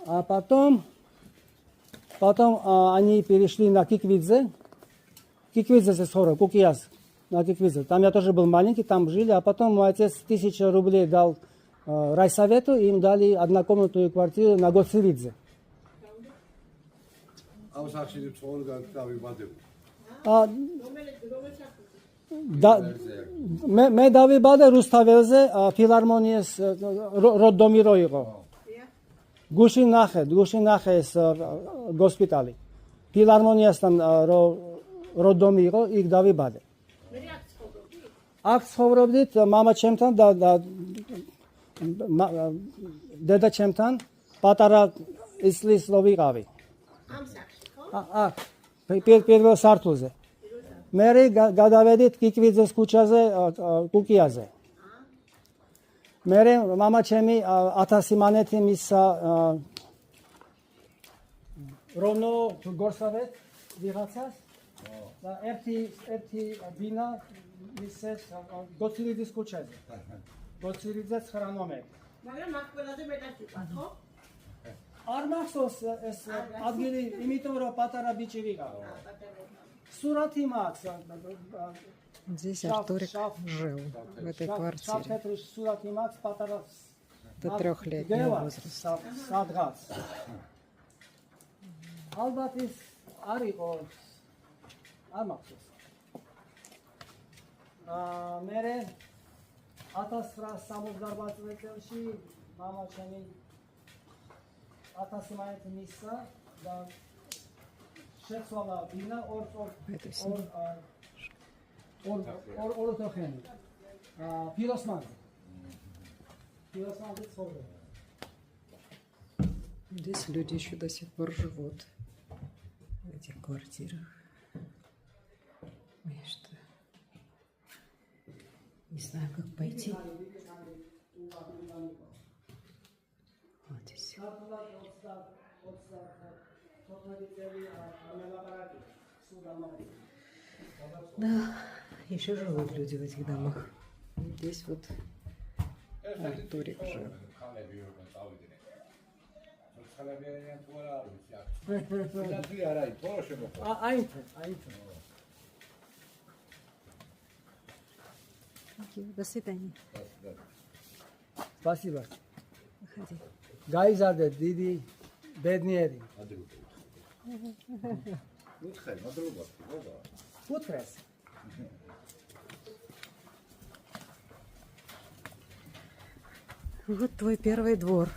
А потом они перешли на Киквидзе. Киквидзе это скоро, Кукияс, на Киквидзе. Там я тоже был маленький, там жили, а потом мой отец 1000 рублей дал райсовету, им дали однокомнатную квартиру на Гоцевидзе. მე დავიბადე რუსთაველზე ფილარმონიის როდდომირო იყო. გუშინ ნახე ეს გოსპიტალი. ფილარმონიასთან როდდომი იყო, იქ დავიბადე. აქ ცხოვრობდით მამაჩემთან და დედაჩემთან პატარა ისლის რო ვიყავი. პირველ სართულზე. მე გადავედით კიკვიძეს ქუჩაზე, კუკიაზე. მე მამაჩემი 1000 მანეთი მისცა რონო გორსავეთ ვიღაცას და ერთი ბინა მისცეს გოცირიძის ქუჩაზე. გოცირიძე 9 ნომერი. მაგრამ აქ ყველაზე მეტად იყო, ხო? არ მახსოვს ეს ადგილი, იმიტომ რომ патара ბიჭი ვიყავ. Сурати Макс. Здесь Артурик жил, в этой квартире. Сурати Макс патара до 3-летнего возраста. Садгац. ალბათ ის არ იყო არ მახსოვს. მე 1968 წელს მამაჩემი 1000 მანეთი მისცა და შეცვალა ბინა ორ ოთახიანი. Пиросман ცხოვრობდა. Здесь люди еще до сих пор живут в этих квартирах. Я что? Не знаю, как пойти. Вот здесь. Да, еще живут люди в этих домах. Здесь вот Артурик жил. До свидания. Спасибо. Выходи. გაიზარდეთ დიდი ბედნიერი. Უთხრეს. Вот твой первый двор.